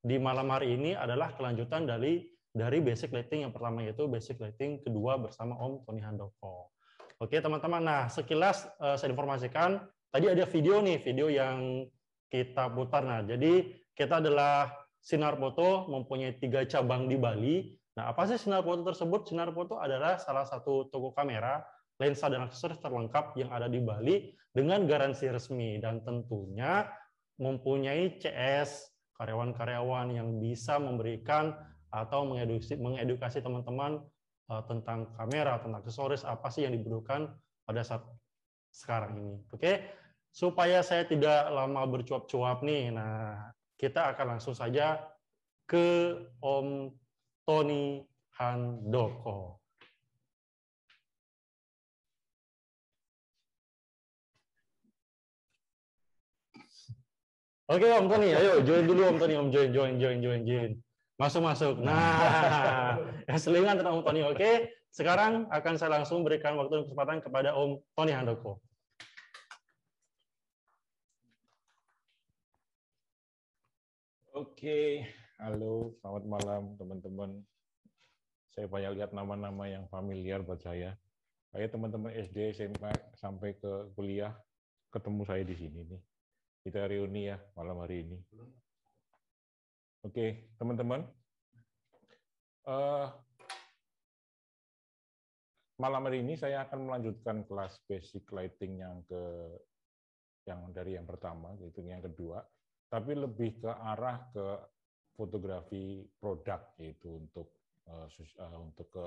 di malam hari ini adalah kelanjutan dari basic lighting yang pertama, yaitu basic lighting kedua bersama Om Tony Handoko. Oke teman-teman, nah sekilas saya informasikan, tadi ada video nih, video yang kita putar. Nah, jadi kita adalah Sinar Foto mempunyai 3 cabang di Bali. Nah, apa sih Sinar Foto tersebut? Sinar Foto adalah salah satu toko kamera, lensa, dan aksesoris terlengkap yang ada di Bali dengan garansi resmi, dan tentunya mempunyai CS, karyawan-karyawan yang bisa memberikan atau mengedukasi teman-teman tentang kamera, tentang aksesoris, apa sih yang dibutuhkan pada saat sekarang ini. Oke, supaya saya tidak lama bercuap-cuap nih, nah kita akan langsung saja ke Om Tony Handoko. Oke Om Tony, ayo join dulu Om Tony, Om join. Masuk. Nah, ya selingan tentang Om Tony. Oke, sekarang akan saya langsung berikan waktu dan kesempatan kepada Om Tony Handoko. Oke, halo, selamat malam teman-teman. Saya banyak lihat nama-nama yang familiar buat saya. Kayak teman-teman SD, SMP, sampai ke kuliah, ketemu saya di sini nih. Kita reuni ya malam hari ini. Oke, teman-teman. Malam hari ini saya akan melanjutkan kelas basic lighting yang dari yang pertama, yaitu yang kedua, tapi lebih ke arah ke fotografi produk, yaitu untuk ke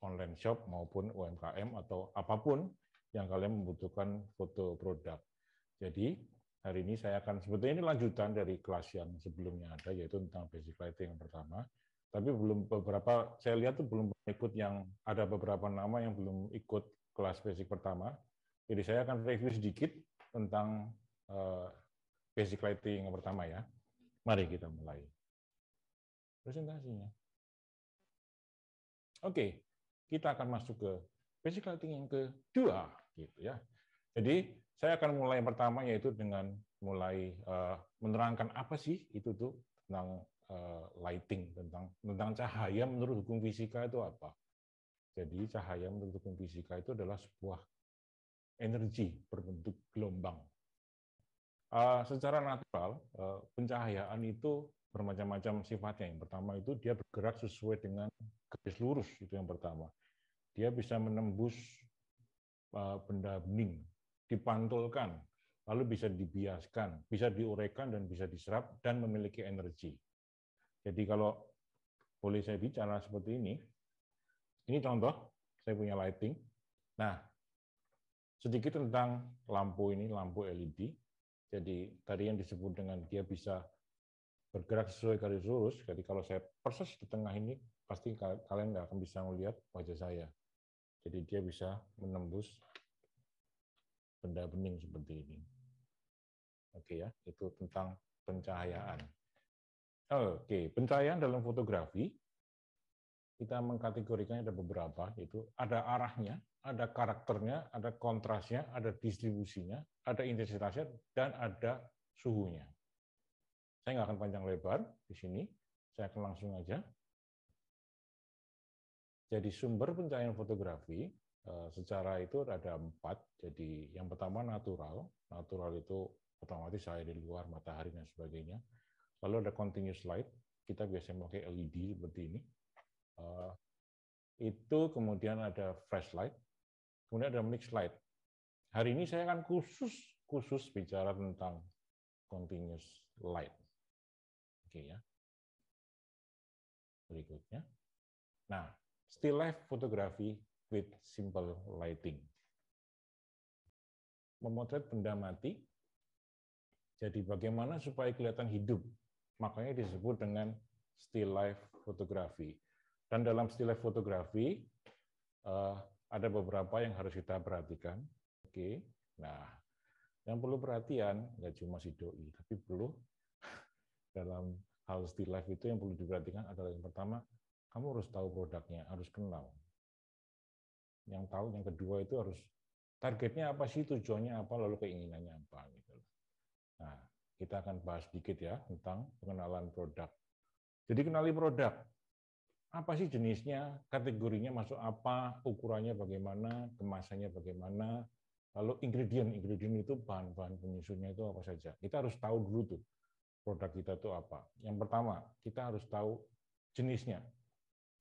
online shop maupun UMKM atau apapun yang kalian membutuhkan foto produk. Jadi hari ini saya akan, sebetulnya ini lanjutan dari kelas yang sebelumnya ada, yaitu tentang basic lighting yang pertama. Tapi belum beberapa, saya lihat tuh belum ikut, yang ada beberapa nama yang belum ikut kelas basic pertama. Jadi saya akan review sedikit tentang basic lighting yang pertama ya. Mari kita mulai presentasinya. Oke, kita akan masuk ke basic lighting yang kedua, gitu ya. Jadi saya akan mulai yang pertama, yaitu dengan mulai menerangkan apa sih itu tuh tentang lighting, tentang cahaya menurut hukum fisika itu apa. Jadi cahaya menurut hukum fisika itu adalah sebuah energi berbentuk gelombang. Secara natural, pencahayaan itu bermacam-macam sifatnya. Yang pertama itu dia bergerak sesuai dengan garis lurus, itu yang pertama. Dia bisa menembus benda bening, dipantulkan, lalu bisa dibiaskan, bisa diuraikan dan bisa diserap dan memiliki energi. Jadi kalau boleh saya bicara seperti ini contoh, saya punya lighting. Nah, sedikit tentang lampu ini, lampu LED. Jadi tadi yang disebut dengan dia bisa bergerak sesuai garis lurus. Jadi kalau saya persis di tengah ini, pasti kalian nggak akan bisa melihat wajah saya. Jadi dia bisa menembus benda bening seperti ini. Oke ya, itu tentang pencahayaan. Oke, pencahayaan dalam fotografi kita mengkategorikannya ada beberapa, yaitu ada arahnya, ada karakternya, ada kontrasnya, ada distribusinya, ada intensitasnya, dan ada suhunya. Saya nggak akan panjang lebar di sini, saya akan langsung aja. Jadi sumber pencahayaan fotografi secara itu ada 4. Jadi yang pertama natural itu otomatis cahaya di luar, matahari dan sebagainya. Lalu ada continuous light, kita biasanya pakai LED seperti ini. Itu kemudian ada flash light, kemudian ada mixed light. Hari ini saya akan khusus bicara tentang continuous light. Oke ya. Berikutnya. Nah, still life photography with simple lighting. Memotret benda mati. Jadi bagaimana supaya kelihatan hidup? Makanya disebut dengan still life photography. Dan dalam still life photography ada beberapa yang harus kita perhatikan. Oke. Nah, yang perlu perhatian nggak cuma si doi, tapi perlu dalam hal still life itu yang perlu diperhatikan adalah yang pertama, kamu harus tahu produknya, harus kenal. Yang tahu, yang kedua itu harus targetnya apa sih, tujuannya apa, lalu keinginannya apa gitu. Nah, kita akan bahas sedikit ya tentang pengenalan produk. Jadi kenali produk. Apa sih jenisnya, kategorinya masuk apa, ukurannya bagaimana, kemasannya bagaimana, lalu ingredient itu bahan-bahan penyusunnya itu apa saja. Kita harus tahu dulu tuh produk kita itu apa. Yang pertama, kita harus tahu jenisnya.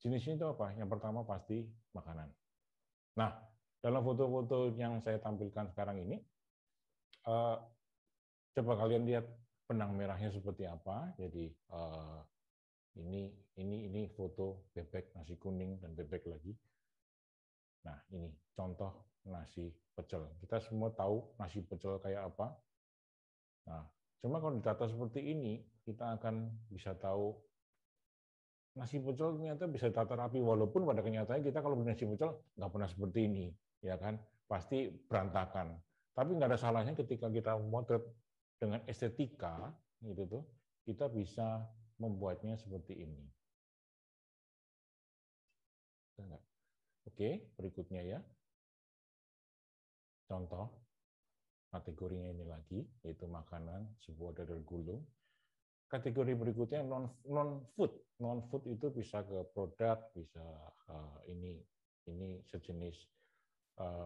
Jenisnya itu apa? Yang pertama pasti makanan. Nah, dalam foto-foto yang saya tampilkan sekarang ini, coba kalian lihat benang merahnya seperti apa. Jadi ini foto bebek nasi kuning dan bebek lagi. Nah, ini contoh nasi pecel. Kita semua tahu nasi pecel kayak apa. Nah, cuma kalau ditata seperti ini, kita akan bisa tahu nasi pecel ternyata bisa tata rapi, walaupun pada kenyataannya kita kalau beli nasi pecel nggak pernah seperti ini, ya kan? Pasti berantakan. Tapi nggak ada salahnya ketika kita motret dengan estetika, gitu tuh, kita bisa membuatnya seperti ini. Oke, berikutnya ya. Contoh kategorinya ini lagi, yaitu makanan, sebuah dadar gulung. Kategori berikutnya non-food. Non-food itu bisa ke produk, bisa ini sejenis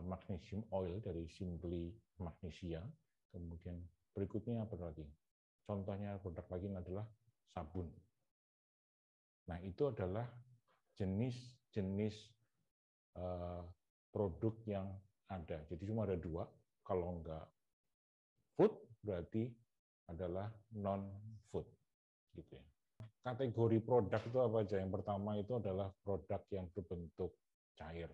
magnesium oil dari Simply Magnesia. Kemudian berikutnya apa lagi? Contohnya produk lagi adalah sabun. Nah, itu adalah jenis-jenis produk yang ada. Jadi cuma ada dua. Kalau enggak food, berarti adalah non-food. Gitu ya. Kategori produk itu apa aja? Yang pertama itu adalah produk yang berbentuk cair.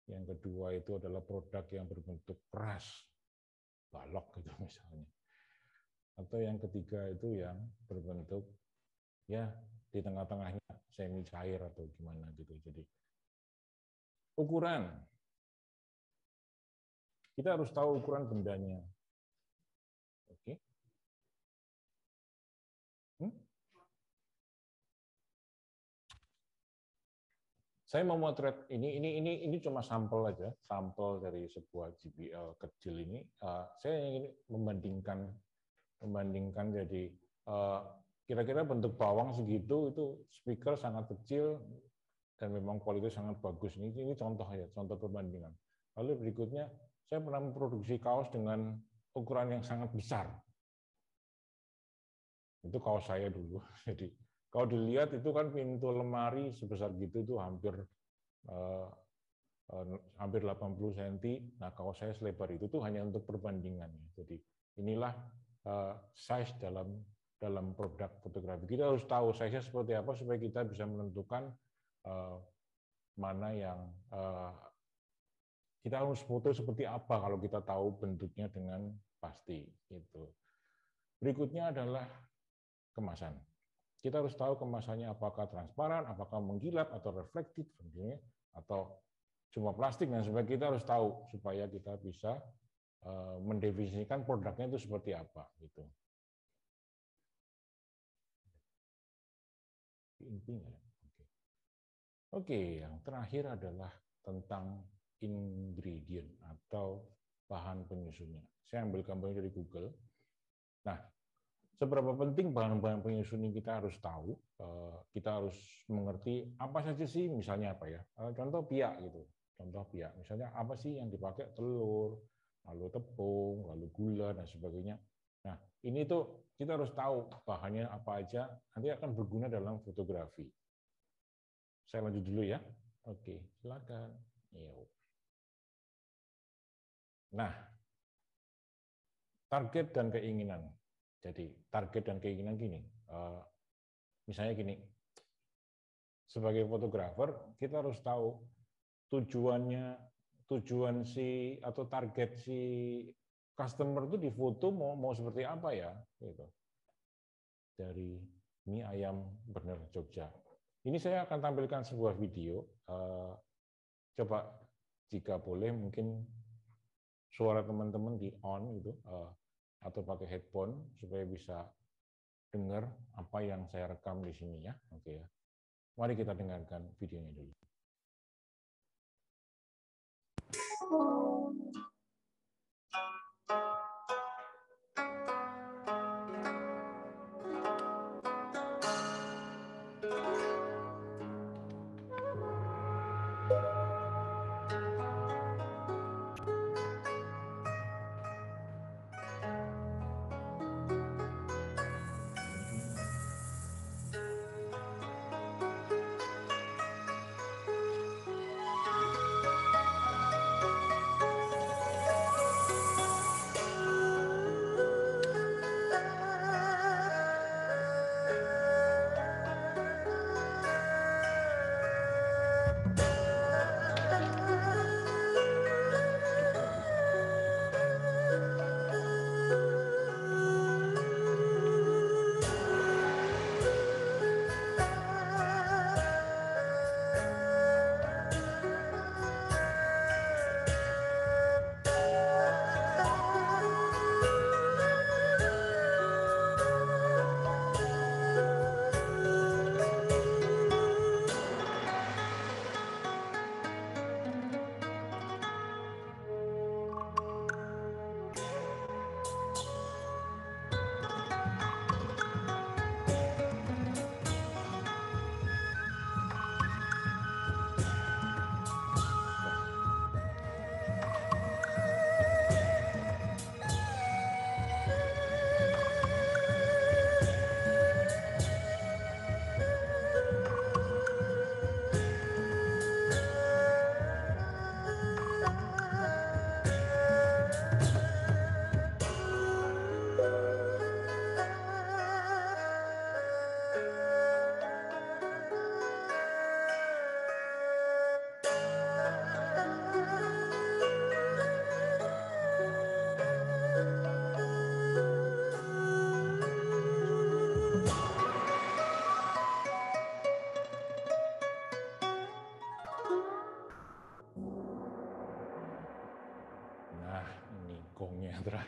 Yang kedua itu adalah produk yang berbentuk keras, balok gitu misalnya. Atau yang ketiga itu yang berbentuk ya di tengah-tengahnya semi cair atau gimana gitu. Jadi ukuran, kita harus tahu ukuran bendanya. Oke. Saya mau motret ini cuma sampel aja, sampel dari sebuah JBL kecil ini. Saya ingin membandingkan jadi kira-kira bentuk bawang segitu itu speaker sangat kecil dan memang kualitas sangat bagus. Ini contoh ya, contoh perbandingan. Lalu berikutnya saya pernah memproduksi kaos dengan ukuran yang sangat besar. Itu kaos saya dulu. Jadi kalau dilihat itu kan pintu lemari sebesar gitu itu hampir 80 cm. Nah, kaos saya selebar itu tuh hanya untuk perbandingan. Jadi inilah size dalam produk fotografi. Kita harus tahu size-nya seperti apa supaya kita bisa menentukan mana yang kita harus foto seperti apa kalau kita tahu bentuknya dengan pasti. Gitu. Berikutnya adalah kemasan. Kita harus tahu kemasannya apakah transparan, apakah mengkilap atau reflektif, atau cuma plastik, dan sebagainya. Kita harus tahu supaya kita bisa mendefinisikan produknya itu seperti apa. Gitu. Oke, yang terakhir adalah tentang ingredient atau bahan penyusunnya. Saya ambil gambarnya dari Google. Nah, seberapa penting bahan-bahan penyusun ini kita harus tahu, kita harus mengerti apa saja sih, misalnya apa ya, contoh pia gitu, contoh pia, misalnya apa sih yang dipakai, telur, lalu tepung, lalu gula, dan sebagainya. Nah, ini tuh kita harus tahu bahannya apa aja, nanti akan berguna dalam fotografi. Saya lanjut dulu ya. Oke, silakan. Nah, target dan keinginan. Jadi target dan keinginan gini, misalnya gini, sebagai fotografer kita harus tahu tujuan si atau target si customer itu di foto mau seperti apa ya, gitu. Dari mie ayam bener Jogja. Ini saya akan tampilkan sebuah video. Coba jika boleh mungkin suara teman-teman di on gitu. Atau pakai headphone supaya bisa dengar apa yang saya rekam di sini ya. Oke ya. Mari kita dengarkan videonya dulu.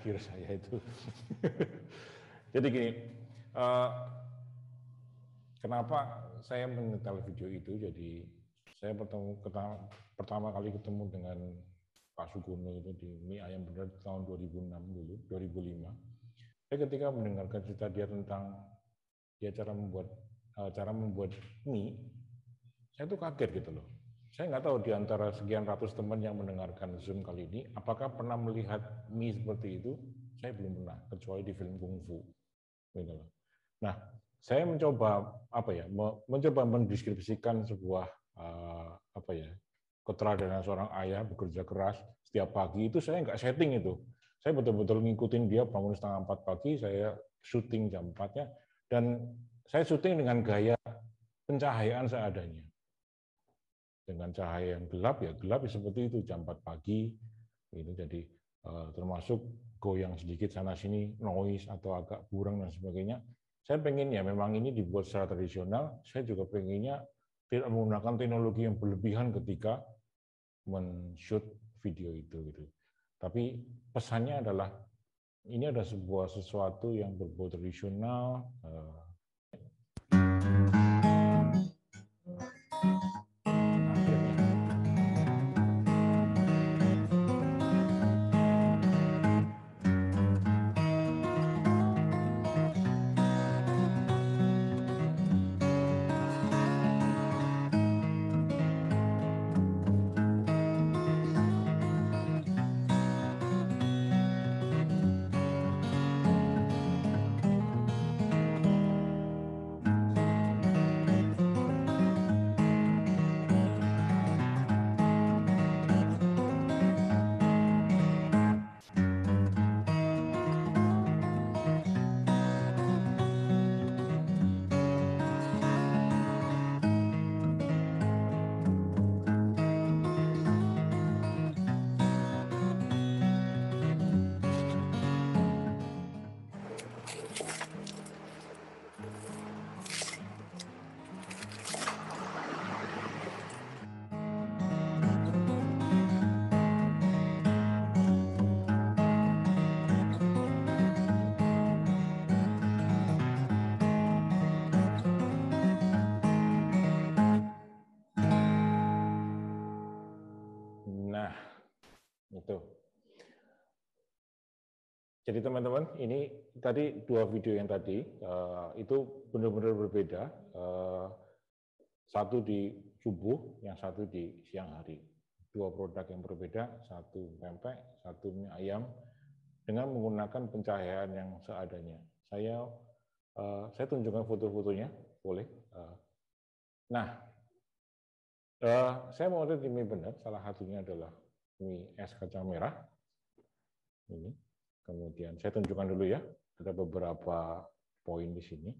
terakhir saya itu. Jadi gini, kenapa saya menyetel video itu? Jadi saya pertama kali ketemu dengan Pak Sugono itu di Mie Ayam Bener tahun 2006 dulu, 2005. Saya ketika mendengarkan cerita dia tentang cara membuat mie, saya tuh kaget gitu loh. Saya nggak tahu di antara sekian ratus teman yang mendengarkan Zoom kali ini, apakah pernah melihat mie seperti itu? Saya belum pernah, kecuali di film kungfu. Gitu loh. Nah, saya mencoba mencoba mendeskripsikan sebuah keteladanan seorang ayah bekerja keras setiap pagi itu. Saya nggak setting itu. Saya betul-betul ngikutin dia bangun 3:30 pagi, saya syuting jam 4-nya, dan saya syuting dengan gaya pencahayaan seadanya. Dengan cahaya yang gelap ya seperti itu, jam 4 pagi. Itu jadi termasuk goyang sedikit sana sini, noise atau agak buram dan sebagainya. Saya pengen ya memang ini dibuat secara tradisional. Saya juga pengennya tidak menggunakan teknologi yang berlebihan ketika men-shoot video itu gitu. Tapi pesannya adalah ini ada sesuatu yang berbau tradisional. Nah, itu. Jadi teman-teman, ini tadi dua video yang tadi itu benar-benar berbeda. Satu di subuh, yang satu di siang hari. Dua produk yang berbeda, satu pempek, satu mie ayam, dengan menggunakan pencahayaan yang seadanya. Saya tunjukkan foto-fotonya, boleh. Nah, saya mau lihat di mie benar, salah satunya adalah mie es kacang merah. Ini. Kemudian saya tunjukkan dulu ya, ada beberapa poin di sini.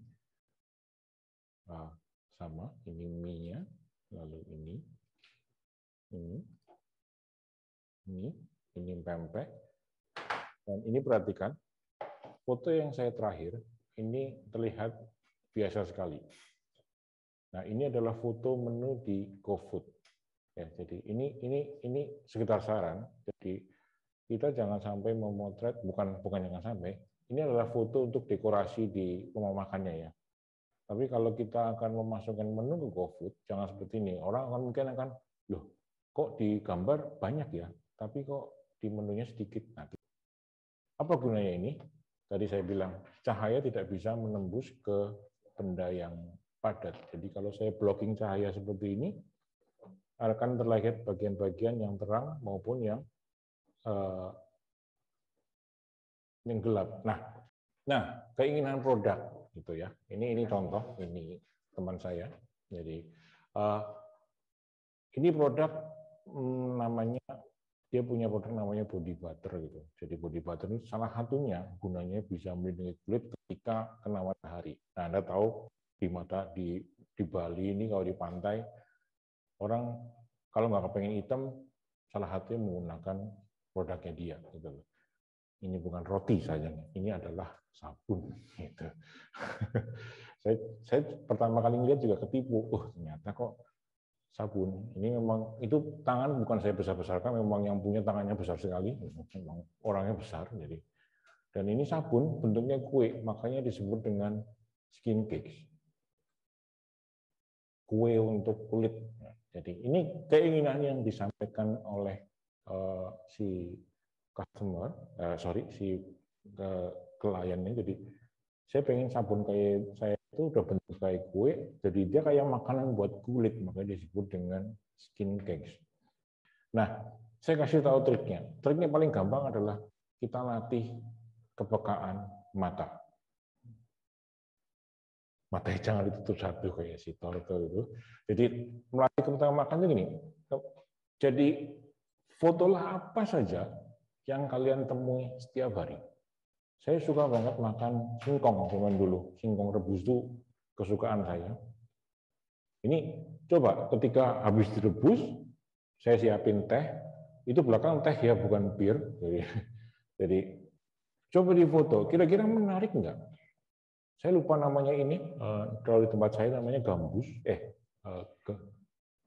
Sama, ini mie-nya, lalu ini pempek. Dan ini perhatikan, foto yang saya terakhir, ini terlihat biasa sekali. Nah, ini adalah foto menu di GoFood. Ya, jadi ini sekedar saran. Jadi kita jangan sampai memotret, bukan jangan sampai, ini adalah foto untuk dekorasi di rumah makannya ya. Tapi kalau kita akan memasukkan menu ke GoFood, jangan seperti ini. Orang mungkin akan, loh, kok di gambar banyak ya, tapi kok di menunya sedikit. Nah, apa gunanya ini? Tadi saya bilang, cahaya tidak bisa menembus ke benda yang padat. Jadi kalau saya blocking cahaya seperti ini, akan terlihat bagian-bagian yang terang maupun yang gelap. Nah, keinginan produk gitu ya. Ini contoh, ini teman saya. Jadi ini produk namanya, dia punya produk namanya body butter gitu. Jadi body butter itu salah satunya gunanya bisa melindungi kulit ketika kena matahari. Nah, Anda tahu di Bali ini kalau di pantai, orang kalau nggak kepengen hitam, salah satunya menggunakan produknya dia gitu loh. Ini bukan roti saja, ini adalah sabun gitu. saya pertama kali lihat juga ketipu. Ternyata kok sabun. Ini memang itu tangan bukan saya besar-besarkan, memang yang punya tangannya besar sekali. Memang orangnya besar, jadi Dan ini sabun bentuknya kue, makanya disebut dengan skin cakes. Kue untuk kulit. Jadi ini keinginan yang disampaikan oleh si customer, si kliennya. Jadi saya pengen sabun kayak saya itu udah bentuk kayak kue, jadi dia kayak makanan buat kulit, makanya disebut dengan skin cakes. Nah, saya kasih tahu triknya. Triknya paling gampang adalah kita latih kepekaan mata. Matanya jangan ditutup satu kayak si Torto itu. Jadi melatih kepekaan mata itu gini. Jadi fotolah apa saja yang kalian temui setiap hari. Saya suka banget makan singkong zaman dulu. Singkong rebus itu kesukaan saya. Ini coba ketika habis direbus, saya siapin teh. Itu belakang teh ya, bukan bir. Jadi coba difoto. Kira-kira menarik nggak? Saya lupa namanya ini. Kalau di tempat saya namanya gambus.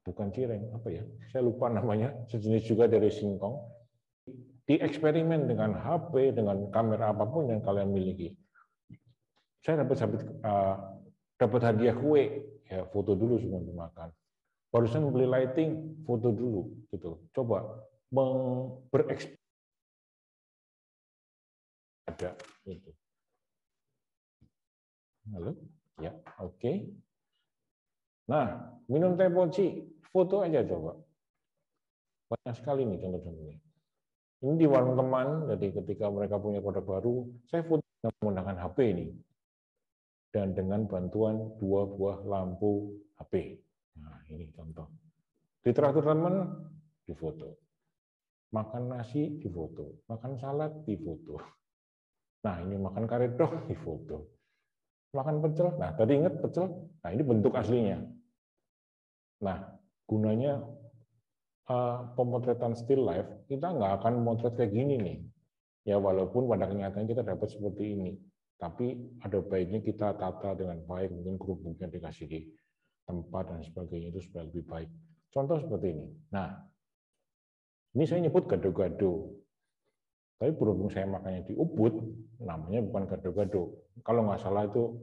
Bukan cireng, apa ya? Saya lupa namanya. Sejenis juga dari singkong. Dieksperimen dengan HP, dengan kamera apapun yang kalian miliki. Saya dapat hadiah kue, ya foto dulu sebelum dimakan. Barusan beli lighting, foto dulu, gitu. Coba bereksperimen. Ada itu. Halo, ya, oke. Nah, minum teh poci, foto aja coba. Banyak sekali nih contoh-contohnya. Ini di warung teman, jadi ketika mereka punya produk baru, saya foto menggunakan HP ini. Dan dengan bantuan 2 buah lampu HP. Nah, ini contoh. Di traktor teman, difoto. Makan nasi, difoto. Makan salad, difoto. Nah, ini makan karedok, difoto. Makan pecel, nah tadi ingat pecel? Nah, ini bentuk aslinya. Nah, gunanya pemotretan still life, kita nggak akan memotret kayak gini nih. Ya walaupun pada kenyataannya kita dapat seperti ini, tapi ada baiknya kita tata dengan baik, mungkin kerupuknya dikasih di tempat dan sebagainya itu supaya lebih baik. Contoh seperti ini. Nah, ini saya nyebut gado-gado. Tapi berhubung saya makannya di Ubud, namanya bukan gado-gado. Kalau nggak salah itu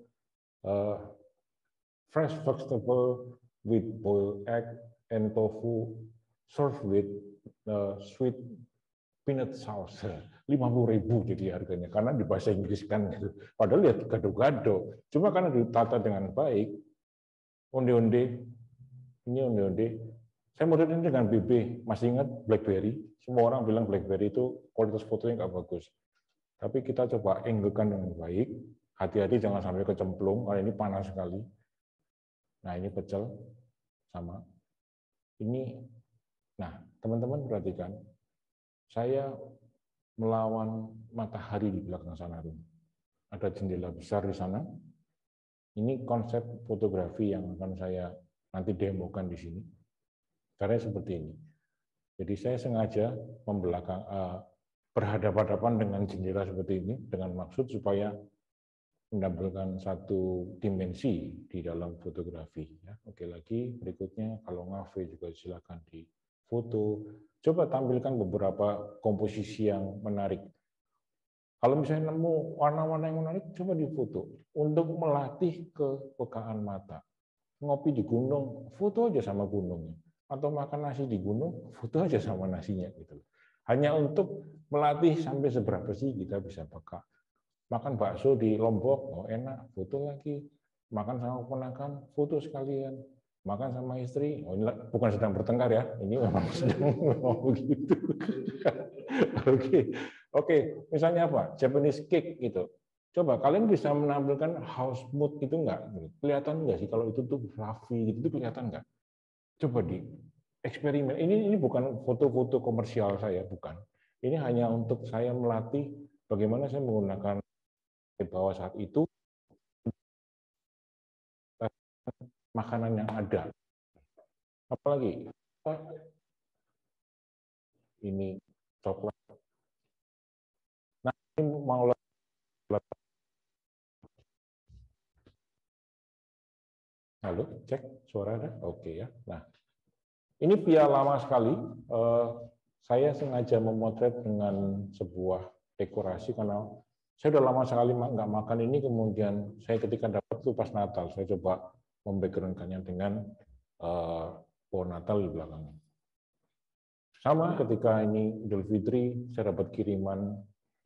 fresh vegetable with boiled egg and tofu served with sweet peanut sauce. 50.000 jadi harganya, karena di bahasa Inggris kan gitu. Padahal lihat gado-gado. Cuma karena ditata dengan baik, onde-onde, ini onde-onde. Saya model ini dengan BB, masih ingat BlackBerry? Semua orang bilang BlackBerry itu kualitas fotonya nggak bagus. Tapi kita coba angle-kan dengan baik. Hati-hati jangan sampai kecemplung, karena ini panas sekali. Nah, ini pecel sama. Ini, nah teman-teman perhatikan, saya melawan matahari di belakang sana. Ada jendela besar di sana. Ini konsep fotografi yang akan saya nanti demokan di sini. Caranya seperti ini. Jadi saya sengaja berhadapan-hadapan dengan jendela seperti ini dengan maksud supaya menampilkan satu dimensi di dalam fotografi. Oke, lagi berikutnya kalau ngafe juga silakan di foto. Coba tampilkan beberapa komposisi yang menarik. Kalau misalnya nemu warna-warna yang menarik, coba difoto untuk melatih kepekaan mata. Ngopi di gunung, foto aja sama gunungnya. Atau makan nasi di gunung, foto aja sama nasinya gitu. Hanya untuk melatih sampai seberapa sih kita bisa peka. Makan bakso di Lombok, oh enak, foto lagi. Makan sama ponakan, foto sekalian. Makan sama istri, oh ini bukan sedang bertengkar ya, ini memang sedang ngomong begitu. Oke, misalnya apa? Japanese cake gitu. Coba kalian bisa menampilkan house mood itu enggak? Kelihatan enggak sih kalau itu tuh fluffy gitu, kelihatan enggak? Coba di eksperimen. Ini bukan foto-foto komersial saya, bukan. Ini hanya untuk saya melatih bagaimana saya menggunakan di bawah saat itu makanan yang ada. Apalagi ini coklat. Nah, ini mau halo, cek suara ada? Oke ya. Nah, ini pia lama sekali. Saya sengaja memotret dengan sebuah dekorasi karena Saya udah lama sekali nggak makan ini, kemudian saya ketika dapat itu pas Natal, saya coba membackgroundkannya dengan pohon Natal di belakangnya. Sama ketika ini Idul Fitri, saya dapat kiriman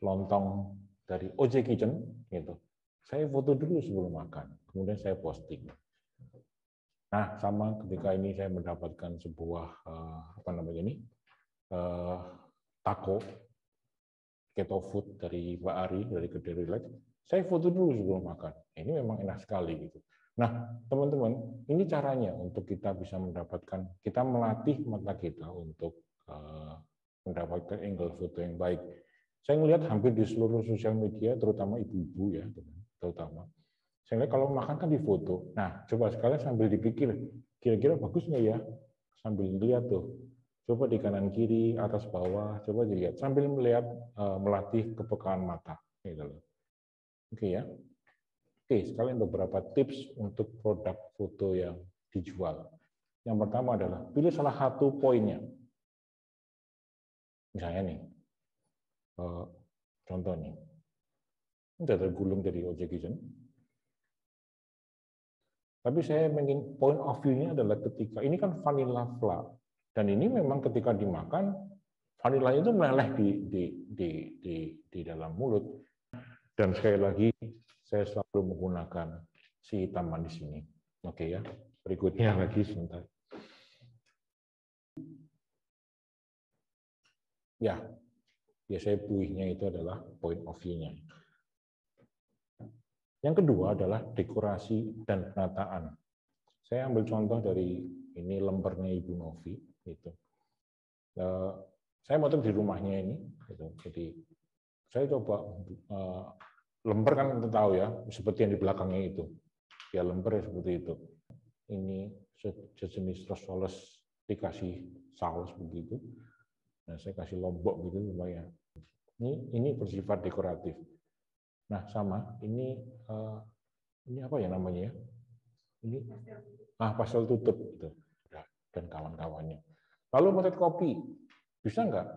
lontong dari OJ Kitchen, gitu. Saya foto dulu sebelum makan, kemudian saya posting. Nah, sama ketika ini saya mendapatkan sebuah taco keto food dari Pak Ari dari Kedai Relax, saya foto dulu sebelum makan. Ini memang enak sekali gitu. Nah, teman-teman, ini caranya untuk kita bisa mendapatkan, kita melatih mata kita untuk mendapatkan angle foto yang baik. Saya melihat hampir di seluruh sosial media, terutama ibu-ibu ya, terutama. Saya lihat kalau makan kan difoto. Nah, coba sekalian sambil dipikir, kira-kira bagus nggak ya? Sambil lihat tuh. Coba di kanan kiri, atas bawah, coba dilihat. Sambil melihat, melatih kepekaan mata. Gitu loh. Oke ya. Oke, sekalian beberapa tips untuk produk foto yang dijual. Yang pertama adalah, pilih salah satu poinnya. Misalnya nih, contoh nih. Ini tergulung dari OJ Kitchen. Tapi saya ingin point of view-nya adalah ketika ini kan vanilla fla, dan ini memang ketika dimakan vanilla itu meleleh di dalam mulut. Dan sekali lagi saya selalu menggunakan si hitam manis ini. Oke ya, berikutnya lagi sebentar. Ya, biasanya buihnya itu adalah point of view-nya. Yang kedua adalah dekorasi dan penataan. Saya ambil contoh dari ini lempernya Ibu Novi. Gitu. Saya motret di rumahnya ini. Gitu. Jadi saya coba lemper kan kita tahu ya, seperti yang di belakangnya itu. Ya lemper ya seperti itu. Ini sejenis rosoles dikasih saus begitu. Nah saya kasih lombok gitu lumayan. Ini bersifat dekoratif. Nah sama ini apa ya namanya ya? Ini pastel tutup gitu dan kawan-kawannya. Lalu motret kopi bisa nggak?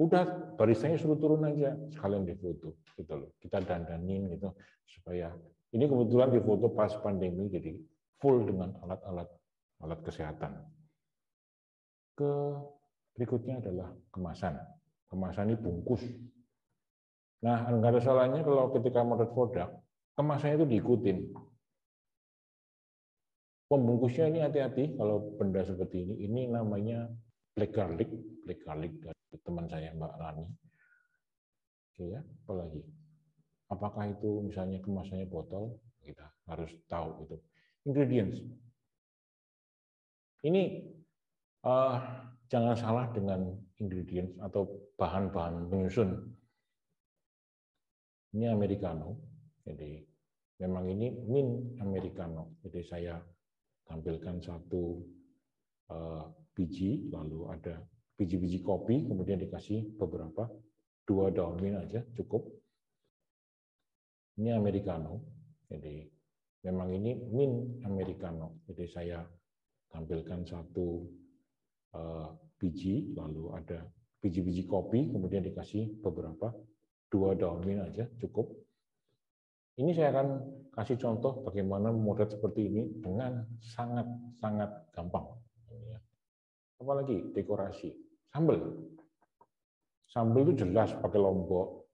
Udah barisannya suruh turun aja sekalian difoto gitu loh. Kita dandanin gitu supaya ini kebetulan difoto pas pandemi jadi full dengan alat kesehatan. Berikutnya adalah kemasan. Kemasan ini bungkus. Nah, nggak ada salahnya kalau ketika motret produk, kemasannya itu diikutin. Pembungkusnya ini hati-hati kalau benda seperti ini. Ini namanya black garlic dari teman saya Mbak Rani. Oke ya, apalagi? Apakah itu misalnya kemasannya botol? Kita harus tahu itu. Ingredients. Ini jangan salah dengan ingredients atau bahan-bahan penyusun. Ini americano, jadi memang ini mint americano. Jadi saya tampilkan satu biji, lalu ada biji-biji kopi, kemudian dikasih beberapa, 2 daun mint aja cukup. Ini americano, jadi memang ini mint americano. Jadi saya tampilkan satu biji, lalu ada biji-biji kopi, kemudian dikasih beberapa, 2 daun mint aja cukup. Ini saya akan kasih contoh bagaimana memotret seperti ini dengan sangat-sangat gampang. Apalagi dekorasi, sambal. Sambal itu jelas pakai lombok,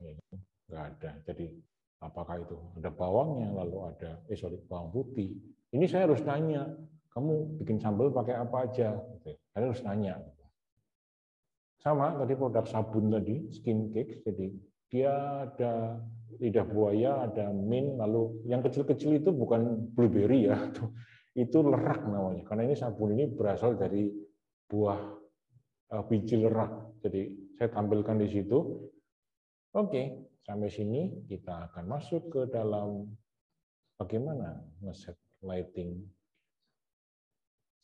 nggak ada. Jadi apakah itu ada bawangnya, lalu ada bawang putih. Ini saya harus nanya, kamu bikin sambal pakai apa aja? Saya harus nanya. Sama tadi produk sabun tadi, Skin Cake, jadi dia ada lidah buaya, ada mint, lalu yang kecil-kecil itu bukan blueberry ya, itu lerak namanya. Karena ini sabun ini berasal dari buah biji lerak. Jadi saya tampilkan di situ. Oke, sampai sini kita akan masuk ke dalam bagaimana ngeset lighting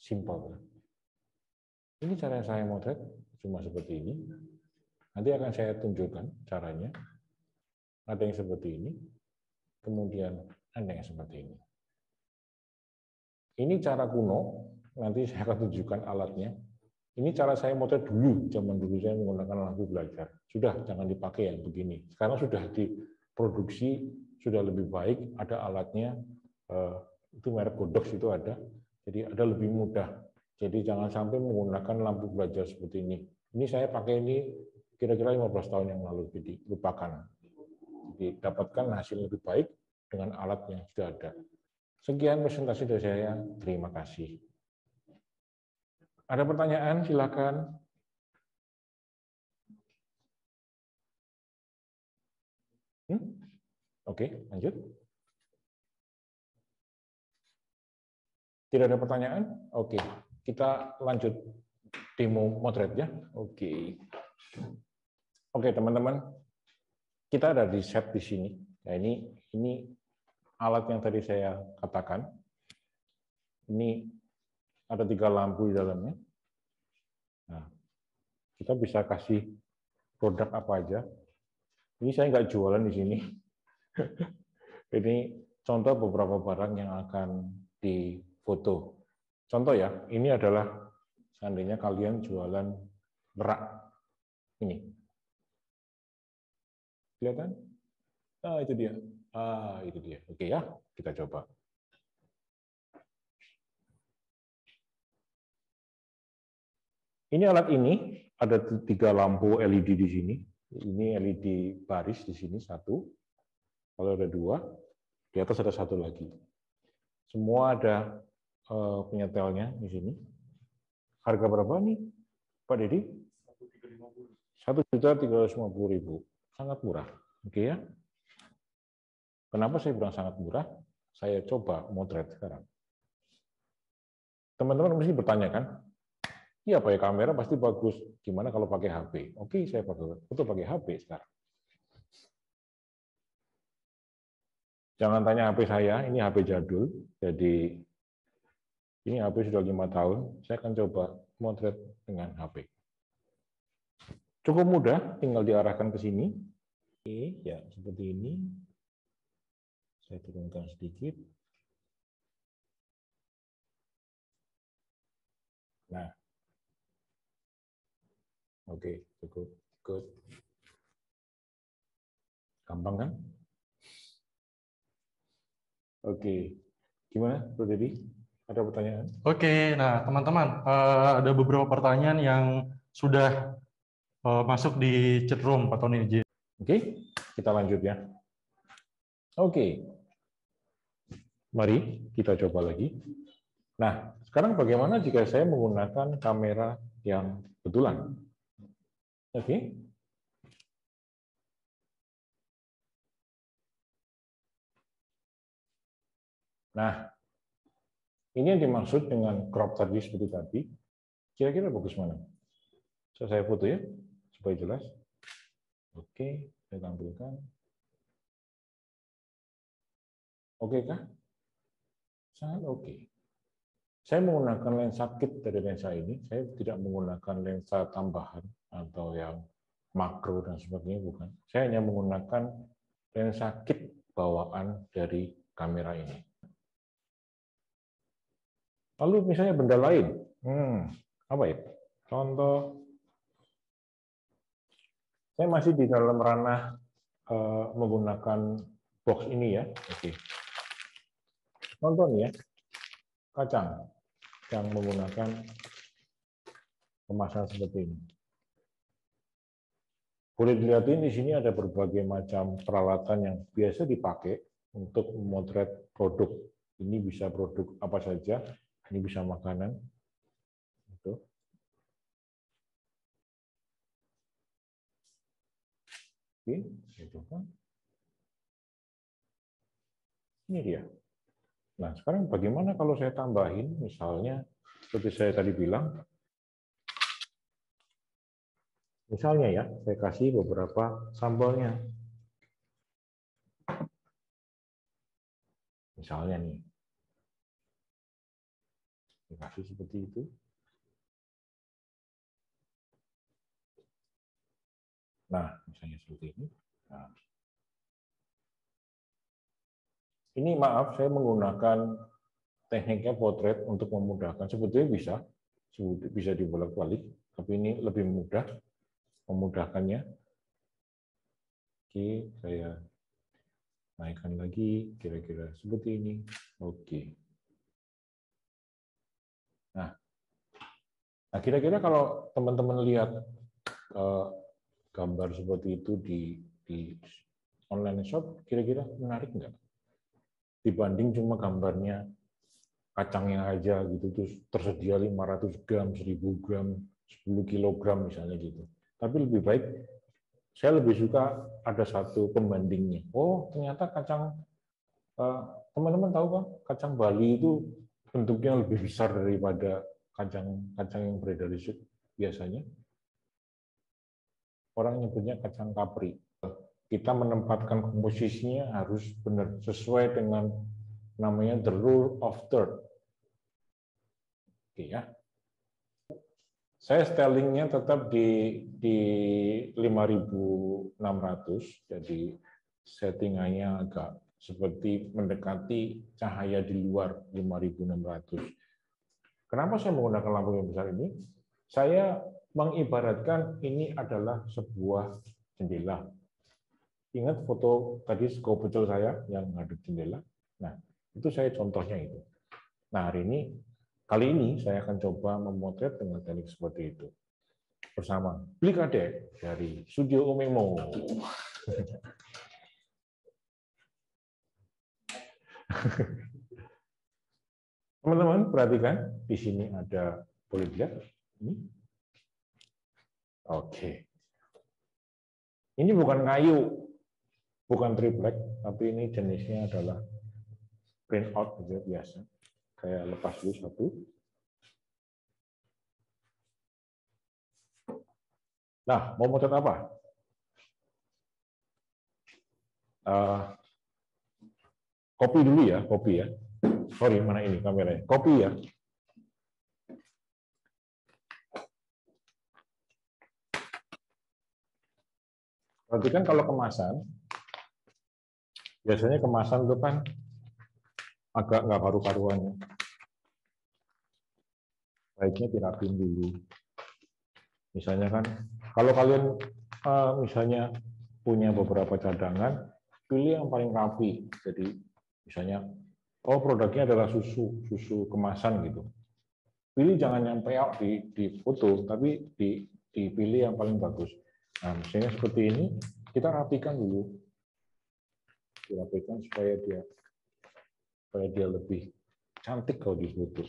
simple. Ini cara saya motret cuma seperti ini. Nanti akan saya tunjukkan caranya. Ada yang seperti ini, kemudian ada yang seperti ini. Ini cara kuno, nanti saya akan tunjukkan alatnya. Ini cara saya motret dulu, zaman dulu saya menggunakan lampu belajar. Sudah, jangan dipakai yang begini. Sekarang sudah produksi sudah lebih baik, ada alatnya, itu merek Godox itu ada, jadi ada lebih mudah. Jadi jangan sampai menggunakan lampu belajar seperti ini. Ini saya pakai ini kira-kira 15 tahun yang lalu, jadi lupakan. Jadi dapatkan hasil lebih baik dengan alat yang sudah ada. Sekian presentasi dari saya, terima kasih. Ada pertanyaan, silakan. Oke, lanjut. Tidak ada pertanyaan? Oke, kita lanjut demo motret ya. Oke. Oke, teman-teman. Kita ada di set di sini. Nah, ini alat yang tadi saya katakan. Ini ada 3 lampu di dalamnya. Nah, kita bisa kasih produk apa aja. Ini saya nggak jualan di sini. Ini contoh beberapa barang yang akan difoto. Contoh ya, ini adalah seandainya kalian jualan rak. Ini. Kelihatan? Ah, itu dia. Ah, itu dia. Oke ya, kita coba. Ini alat ini ada 3 lampu LED di sini. Ini LED baris di sini 1. Kalau ada 2, di atas ada 1 lagi. Semua ada penyetelnya di sini. Harga berapa nih, Pak Dedi? 1.350.000. Sangat murah. Oke ya. Kenapa saya bilang sangat murah? Saya coba motret sekarang. Teman-teman mesti bertanya kan? Iya, pakai kamera pasti bagus. Gimana kalau pakai HP? Oke, saya foto pakai HP sekarang. Jangan tanya HP saya, ini HP jadul. Jadi ini HP sudah 5 tahun. Saya akan coba motret dengan HP. Cukup mudah, tinggal diarahkan ke sini. Oke, ya seperti ini. Saya turunkan sedikit. Nah, oke, cukup. Good. Gampang kan? Oke, gimana, Bro Dedi? Ada pertanyaan? Oke, nah teman-teman, ada beberapa pertanyaan yang sudah masuk di chat room Pak Tony. Oke, kita lanjut ya. Oke, mari kita coba lagi. Nah, sekarang bagaimana jika saya menggunakan kamera yang betulan? Oke. Nah, ini yang dimaksud dengan crop tadi seperti tadi. Kira-kira bagus mana? Saya foto ya, supaya jelas. Oke, saya tampilkan. Oke kah? Sangat oke. Saya menggunakan lensa kit dari lensa ini. Saya tidak menggunakan lensa tambahan atau yang makro dan sebagainya, bukan. Saya hanya menggunakan lensa kit bawaan dari kamera ini. Lalu misalnya benda lain, apa ya? Contoh, saya masih di dalam ranah menggunakan box ini ya. Oke. Contoh nih ya, kacang yang menggunakan kemasan seperti ini. Boleh dilihatin di sini ada berbagai macam peralatan yang biasa dipakai untuk memotret produk. Ini bisa produk apa saja, ini bisa makanan. Gitu. Oke, saya coba. Ini dia. Nah, sekarang bagaimana kalau saya tambahin, misalnya, seperti saya tadi bilang, misalnya ya, saya kasih beberapa sambalnya. Misalnya nih, saya kasih seperti itu. Nah, misalnya seperti ini. Nah. Ini maaf, saya menggunakan tekniknya potret untuk memudahkan. Sebetulnya bisa dibolak-balik, tapi ini lebih mudah memudahkannya. Oke, saya Naikkan lagi, kira-kira seperti ini. Oke. Nah, kira-kira kalau teman-teman lihat gambar seperti itu di online shop, kira-kira menarik nggak? Dibanding cuma gambarnya kacangnya aja gitu, terus tersedia 500 gram, 1000 gram, 10 kilogram misalnya gitu. Tapi lebih baik, saya lebih suka ada satu pembandingnya. Oh, ternyata kacang, teman-teman tahu kan, kacang Bali itu bentuknya lebih besar daripada kacang yang beredar di biasanya. Orang nyebutnya kacang kapri. Kita menempatkan komposisinya harus benar, sesuai dengan namanya the rule of third. Oke ya. Saya styling-nya tetap di 5.600, jadi settingannya agak seperti mendekati cahaya di luar 5.600. Kenapa saya menggunakan lampu yang besar ini? Saya mengibaratkan ini adalah sebuah jendela. Ingat foto tadi scope kecil saya yang ngadep jendela? Nah, itu saya contohnya itu. Nah, kali ini saya akan coba memotret dengan teknik seperti itu. Bersama Blikade dari Studio Umemo. Teman-teman, perhatikan. Di sini ada, boleh dilihat? Ini. Oke. Ini bukan kayu, bukan triplek, tapi ini jenisnya adalah print out biasa. Saya lepas dulu satu. Nah, mau motret apa? Kopi dulu ya, kopi ya. Sorry, mana ini kameranya? Kopi ya. Berarti kan kalau kemasan, biasanya kemasan itu kan agak nggak karu-karuan. Baiknya dirapin dulu. Misalnya kan, kalau kalian misalnya punya beberapa cadangan, pilih yang paling rapi. Jadi misalnya, oh produknya adalah susu kemasan gitu. Pilih jangan yang peok di foto, tapi dipilih yang paling bagus. Nah, misalnya seperti ini, kita rapikan dulu. Dirapikan supaya dia lebih cantik kalau di foto.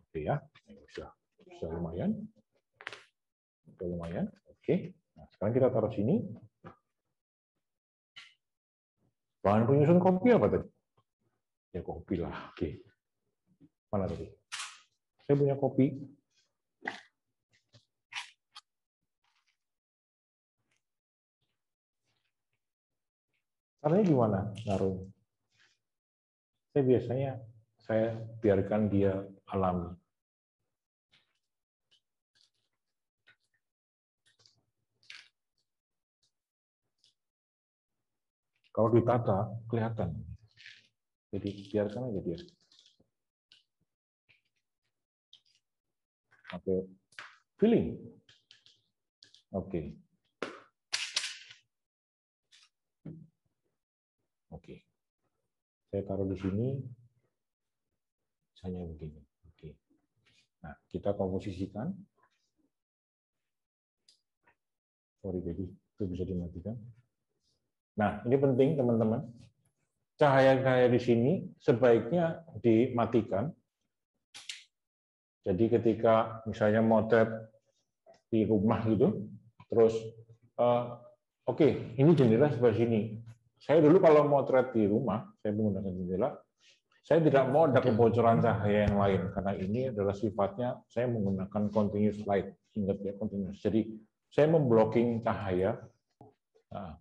Oke ya, bisa lumayan. Sudah lumayan. Oke. Nah, sekarang kita taruh sini. Bahan penyusun kopi apa tadi? Ya kopi lah. Oke. Mana tadi? Saya punya kopi. Caranya gimana naruh? Saya biarkan dia alami. Kalau ditata kelihatan. Jadi biarkan aja dia. Oke. Feeling. Oke. Oke. Saya taruh di sini. Misalnya begini. Oke. Nah, kita komposisikan. Sorry, jadi itu bisa dimatikan. Nah, ini penting teman-teman. Cahaya-cahaya di sini sebaiknya dimatikan. Jadi ketika misalnya motret di rumah gitu, terus oke, ini jendela sebelah sini. Saya dulu kalau motret di rumah, saya menggunakan jendela, saya tidak mau ada kebocoran cahaya yang lain karena ini adalah sifatnya saya menggunakan continuous light, ingat ya continuous. Jadi saya memblocking cahaya. Nah,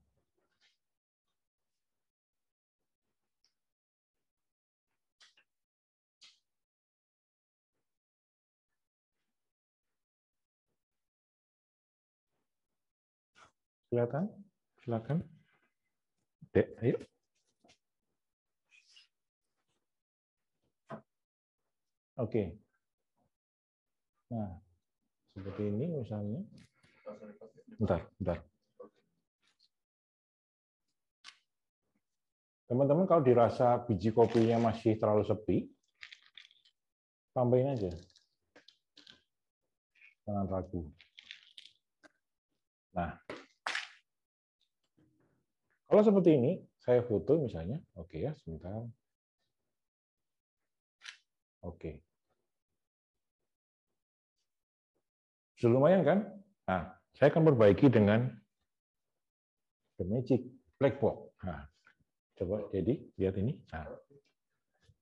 kelihatan? Silakan. Dek, ayo. Oke. Nah, seperti ini misalnya. Bentar. Teman-teman kalau dirasa biji kopinya masih terlalu sepi, tambahin aja. Jangan ragu. Nah, kalau seperti ini, saya foto misalnya. Oke ya, sebentar. Oke. Sudah lumayan kan? Nah, saya akan perbaiki dengan The Magic Black Box. Nah, coba jadi lihat ini. Nah,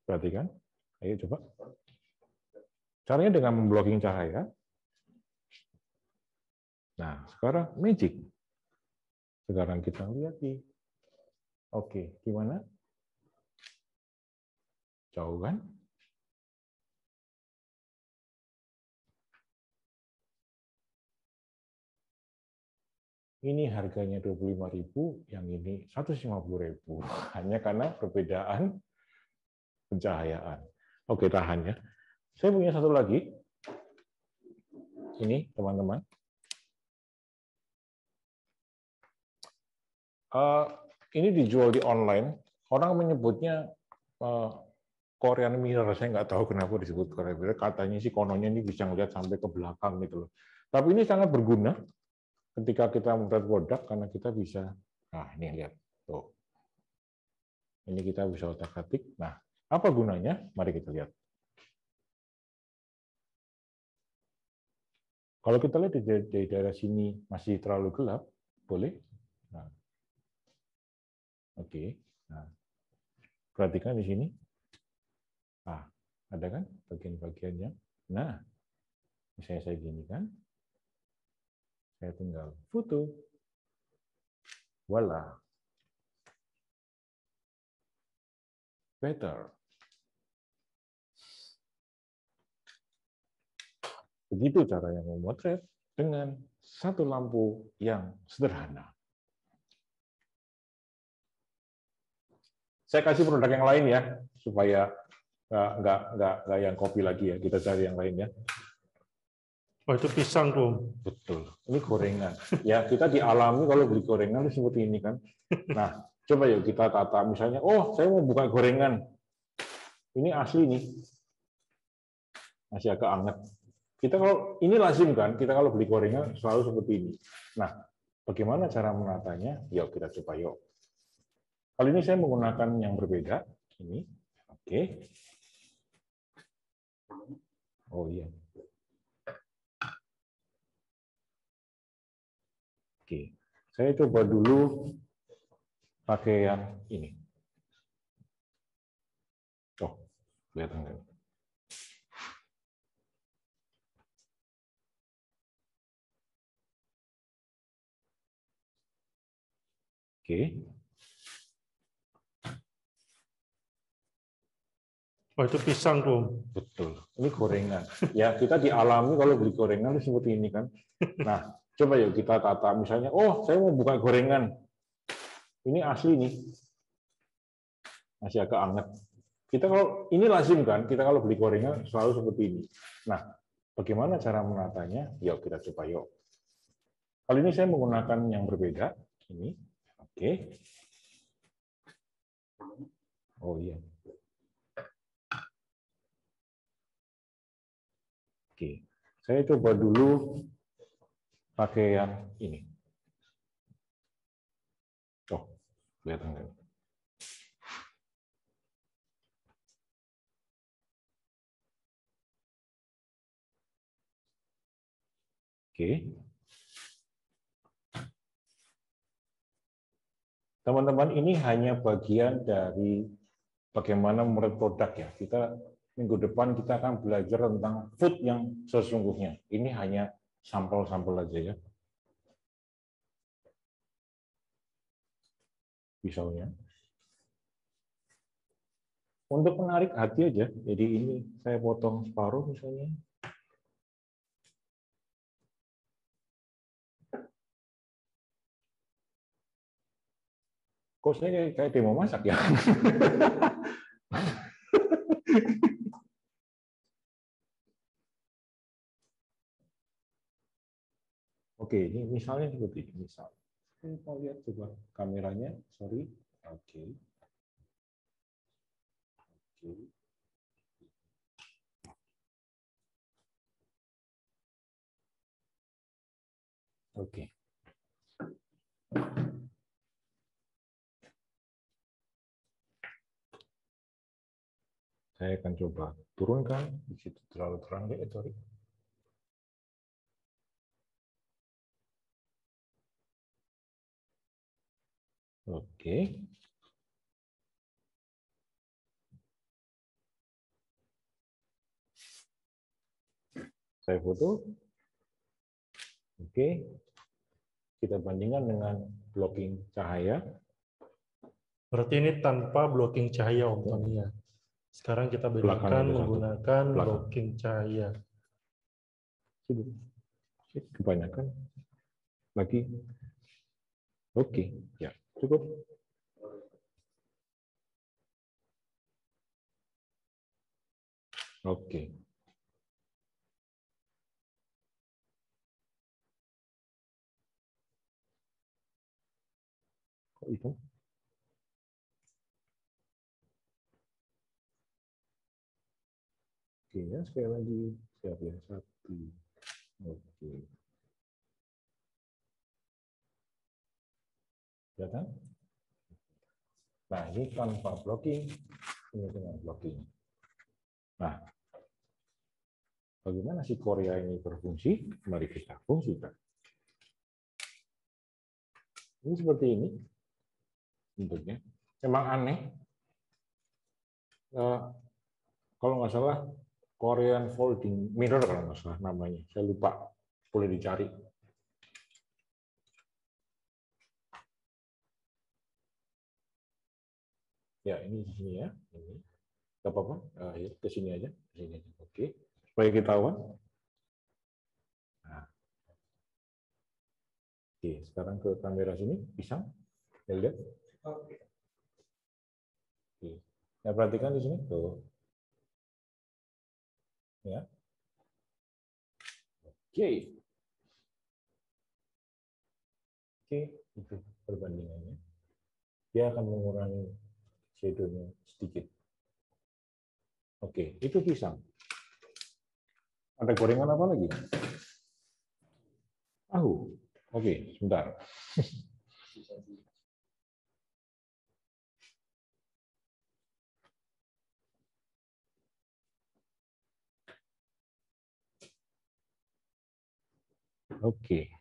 perhatikan. Ayo coba. Caranya dengan memblocking cahaya. Nah, sekarang magic. Sekarang kita lihat di. Oke, gimana? Jauh kan? Ini harganya 25.000, yang ini 150.000. Hanya karena perbedaan pencahayaan. Oke, tahan ya. Saya punya satu lagi. Ini, teman-teman. Ini dijual di online. Orang menyebutnya Korean mirror. Saya nggak tahu kenapa disebut Korean mirror. Katanya sih kononnya ini bisa ngeliat sampai ke belakang gitu loh. Tapi ini sangat berguna ketika kita membuat produk, karena kita bisa, nah ini lihat, tuh. Ini kita bisa otak-atik. Nah, apa gunanya? Mari kita lihat. Kalau kita lihat di daerah sini masih terlalu gelap, boleh? Nah. Oke. Nah, perhatikan di sini. Nah, ada kan bagian-bagiannya? Nah, misalnya saya gini kan, saya tinggal foto. Voila. Better. Begitu caranya memotret dengan satu lampu yang sederhana. Saya kasih produk yang lain ya, supaya nggak yang kopi lagi ya. Kita cari yang lain ya. Oh, itu pisang tuh. Betul. Ini gorengan. Ya, kita dialami kalau beli gorengan itu seperti ini kan. Nah, coba yuk kita tata. Misalnya, oh saya mau buka gorengan. Ini asli nih. Masih agak anget. Kita kalau ini lazim kan, kita kalau beli gorengan selalu seperti ini. Nah, bagaimana cara menatanya? Yuk kita coba yuk. Kali ini saya menggunakan yang berbeda. Ini, oke. Oh iya. Oke, saya coba dulu pakai yang ini. Oh, kelihatan nggak? Oke. Oh, itu pisang tuh. Betul. Ini gorengan. Ya, kita dialami kalau beli gorengan itu seperti ini kan. Nah, coba yuk kita tata. Misalnya, oh saya mau buka gorengan. Ini asli nih. Masih agak anget. Kita kalau ini lazim kan, kita kalau beli gorengan selalu seperti ini. Nah, bagaimana cara menatanya? Yuk kita coba yuk. Kali ini saya menggunakan yang berbeda. Ini, oke. Oh iya. Oke, saya coba dulu pakai yang ini. Oh, kelihatan nggak? Oke. Teman-teman, ini hanya bagian dari bagaimana membuat produk ya. Kita minggu depan kita akan belajar tentang food yang sesungguhnya. Ini hanya sampel-sampel aja ya. Pisaunya. Untuk menarik hati aja, jadi ini saya potong separuh misalnya. Kok saya kayak demo masak ya? Oke, ini misalnya seperti ini. Misal, mau lihat coba kameranya, sorry. Oke. Oke. Oke. Saya akan coba turunkan di situ terlalu terang ya, sorry. Oke. Saya foto. Oke. Kita bandingkan dengan blocking cahaya. Berarti ini tanpa blocking cahaya, Om Tony ya. Sekarang kita bandingkan menggunakan blocking cahaya. Kebanyakan. Lagi. Oke, ya cukup. Oke. Kok itu? Oke, ya sekali lagi. Siap ya, 1. Oke. Kelihatan? Nah, ini tanpa blocking, ini dengan blocking. Nah, bagaimana si Korea ini berfungsi? Mari kita fungsikan. Ini seperti ini bentuknya. Memang aneh. Kalau nggak salah, Korean folding mirror kalau nggak salah namanya. Saya lupa, boleh dicari. Ya, ini di sini ya. Ini. Nggak apa-apa, ya, ke sini aja. Ke sini aja. Oke, supaya ketahuan. Nah. Oke, sekarang ke kamera sini, pisang. Ya, lihat. Oke. Nah, perhatikan di sini. Tuh. Ya. Oke. Oke, itu perbandingannya. Dia akan mengurangi shadow-nya sedikit. Oke, itu pisang. Ada gorengan apa lagi? Tahu. Oke, sebentar. Oke.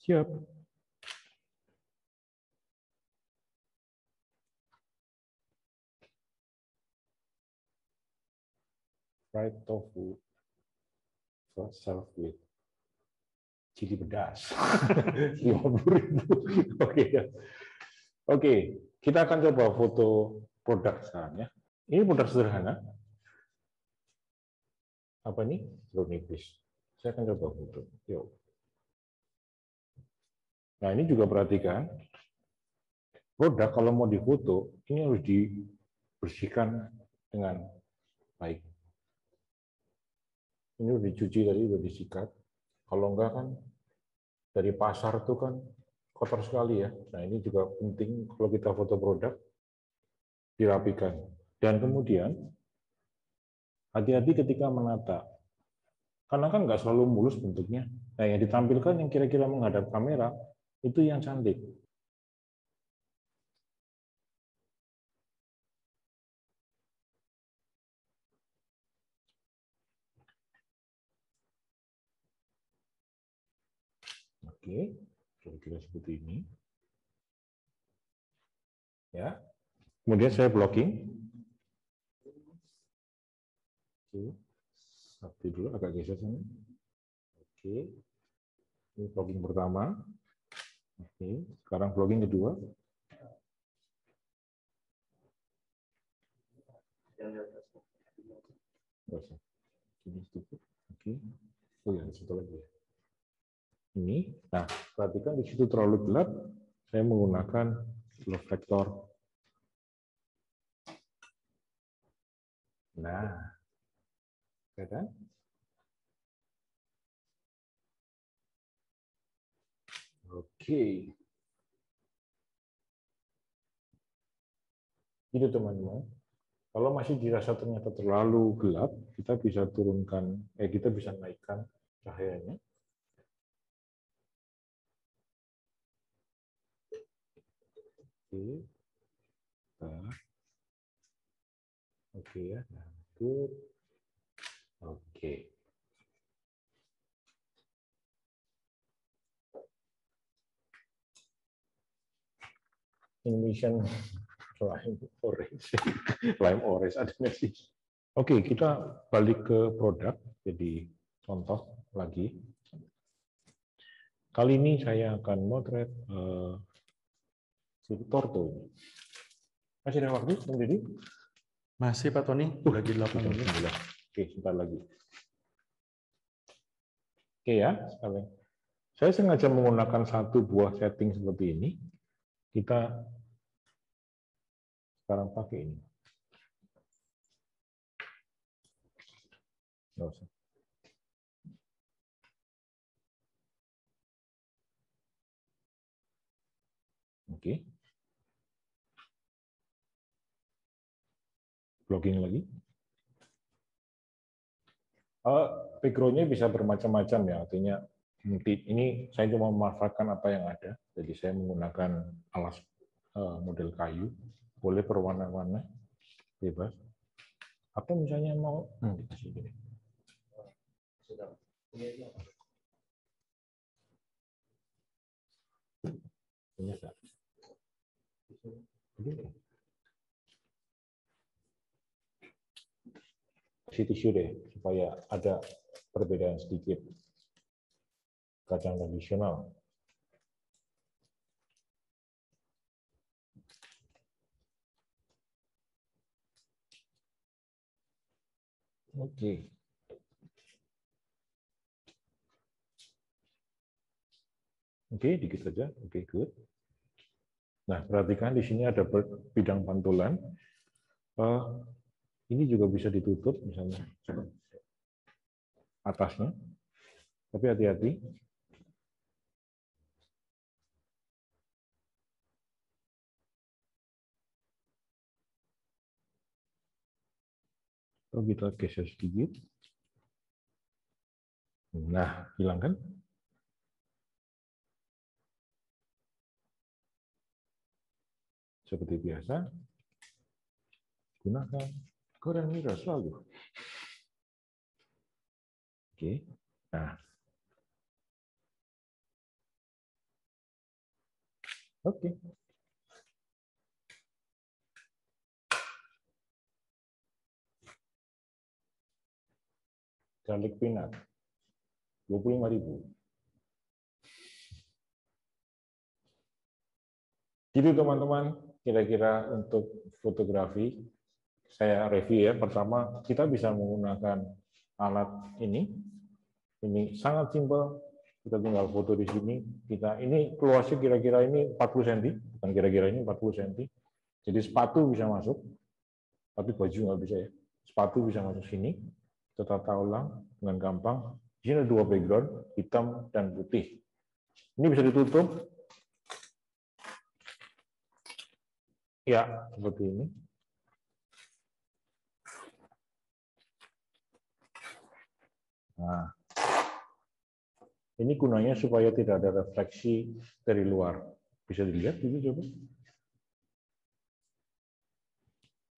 Siap. Fried tofu served with chili pedas. 50.000. Oke. Oke, kita akan coba foto produk sekarang ya. Ini produk sederhana. Apa ini? Brownie fish. Saya akan coba foto. Yuk. Nah, ini juga perhatikan. Produk kalau mau difoto, ini harus dibersihkan dengan baik. Ini udah dicuci tadi, udah disikat. Kalau enggak kan dari pasar tuh kan kotor sekali ya. Nah, ini juga penting kalau kita foto produk dirapikan. Dan kemudian hati-hati ketika menata. Karena kan nggak selalu mulus bentuknya. Nah, yang ditampilkan yang kira-kira menghadap kamera itu yang cantik. Oke, kira-kira seperti ini. Ya. Kemudian saya blocking. Oke. Satu dulu agak geser sana. Oke. Ini blocking pertama. Oke, sekarang blocking kedua. Ini sedikit. Oke. Oh ya, satu lagi. Ini. Nah, perhatikan di situ terlalu gelap. Saya menggunakan reflektor Nah, kelihatan? Oke. Gitu teman-teman. Kalau masih dirasa ternyata terlalu gelap, kita bisa turunkan, kita bisa naikkan cahayanya. Oke. Nah. Oke ya. Nah, itu. Oke. Indonesian lime orange. Lime orange ada nggak sih? Oke, kita balik ke produk. Jadi contoh lagi. Kali ini saya akan motret si Torto. Masih ada waktu, Bang Deddy? Masih Pak Tony, lagi 8 menit. Oke, sebentar lagi. Oke ya, sekalian. Saya sengaja menggunakan satu buah setting seperti ini. Kita sekarang pakai ini. Nggak usah. Oke. Blocking lagi. Background-nya bisa bermacam-macam ya, artinya ini saya cuma memanfaatkan apa yang ada. Jadi saya menggunakan alas model kayu, boleh berwarna-warna, bebas. Atau misalnya mau dikasih gini. Ini enggak. Kasih tisu deh, supaya ada perbedaan sedikit. Kacang tradisional. Oke. Oke, dikit saja. Oke, good. Nah, perhatikan di sini ada bidang pantulan. Ini juga bisa ditutup, misalnya atasnya. Tapi hati-hati. Kita geser sedikit. Nah, hilang kan? Seperti biasa, gunakan Korean Mirror selalu. Oke. Nah. Oke. Garlic peanut. 25.000. Gitu teman-teman, kira-kira untuk fotografi saya review ya. Pertama, kita bisa menggunakan alat ini. Ini sangat simpel. Kita tinggal foto di sini. Ini luasnya kira-kira ini 40 cm, bukan kira-kira ini 40 cm. Jadi sepatu bisa masuk, tapi baju nggak bisa ya. Sepatu bisa masuk sini. Kita tata ulang dengan gampang. Di sini ada dua background, hitam dan putih. Ini bisa ditutup. Ya, seperti ini. Nah, ini gunanya supaya tidak ada refleksi dari luar. Bisa dilihat ini coba.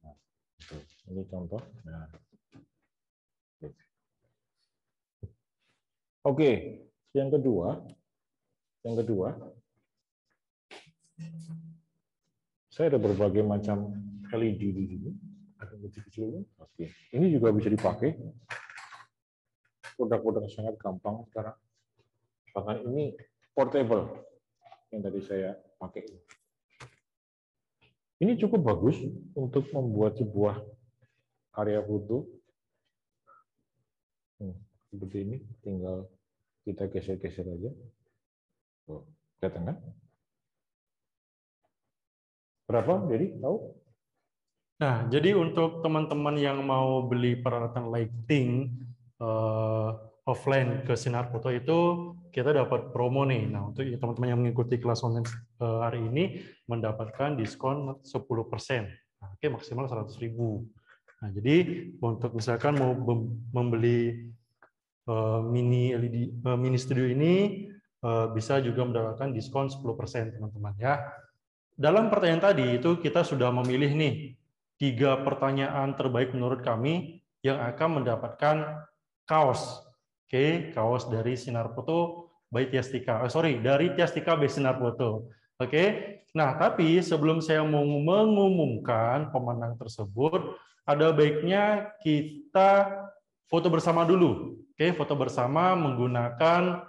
Nah, ini contoh. Nah. Oke, yang kedua, saya ada berbagai macam LED di sini. Ada kecil-kecil. Oke, ini juga bisa dipakai. Produk-produk sangat gampang sekarang. Bahkan ini portable yang tadi saya pakai. Ini cukup bagus untuk membuat sebuah karya foto. Seperti ini, tinggal kita geser-geser aja. Kelihatan kan? Berapa? Jadi tahu? Nah, jadi untuk teman-teman yang mau beli peralatan lighting offline ke Sinar Foto itu kita dapat promo nih. Nah, untuk teman-teman yang mengikuti kelas online hari ini mendapatkan diskon 10%. Nah, oke, maksimal 100.000. Nah, jadi untuk misalkan mau membeli mini LED mini studio ini bisa juga mendapatkan diskon 10%, teman-teman ya. Dalam pertanyaan tadi itu kita sudah memilih nih 3 pertanyaan terbaik menurut kami yang akan mendapatkan kaos. Oke, kaos dari Sinar Foto by Tiastika. Dari Tiastika by Sinar Foto. Oke. Nah, tapi sebelum saya mau mengumumkan pemenang tersebut, ada baiknya kita foto bersama dulu. Oke, foto bersama menggunakan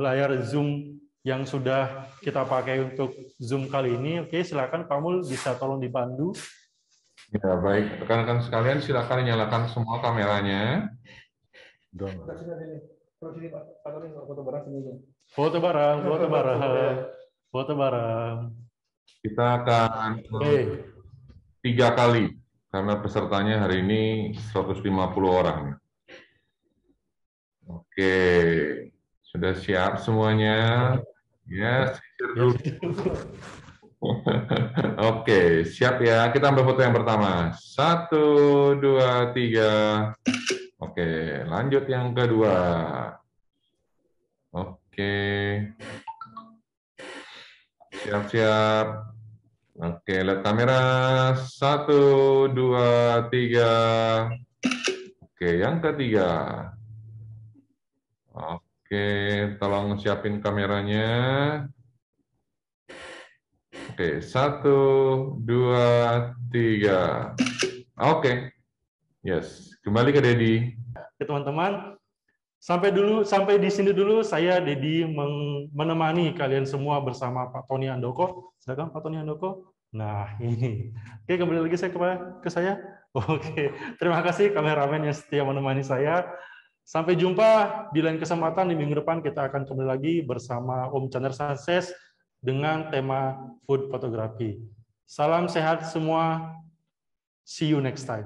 layar Zoom yang sudah kita pakai untuk Zoom kali ini. Oke, silakan Pak Mul bisa tolong dipandu. Ya, baik. Rekan-rekan sekalian, silakan nyalakan semua kameranya. Foto bareng, foto bareng, foto bareng. Kita akan 3 kali, karena pesertanya hari ini 150 orang. Oke, sudah siap semuanya? Ya, Oke, siap ya. Kita ambil foto yang pertama. 1, 2, 3. Oke, lanjut yang kedua. Oke. Siap-siap. Oke, lihat kamera. 1, 2, 3. Oke, yang ketiga. Oke, tolong siapin kameranya. Oke, 1, 2, 3. Oke. Yes, kembali ke Dedi. Teman-teman, sampai di sini dulu saya Dedi menemani kalian semua bersama Pak Tony Handoko. Silakan Pak Tony Handoko. Nah, ini. Oke, kembali lagi ke saya. Oke, terima kasih kameramen yang setia menemani saya. Sampai jumpa di lain kesempatan di minggu depan. Kita akan kembali lagi bersama Om Chandra Sanses dengan tema food photography. Salam sehat semua. See you next time.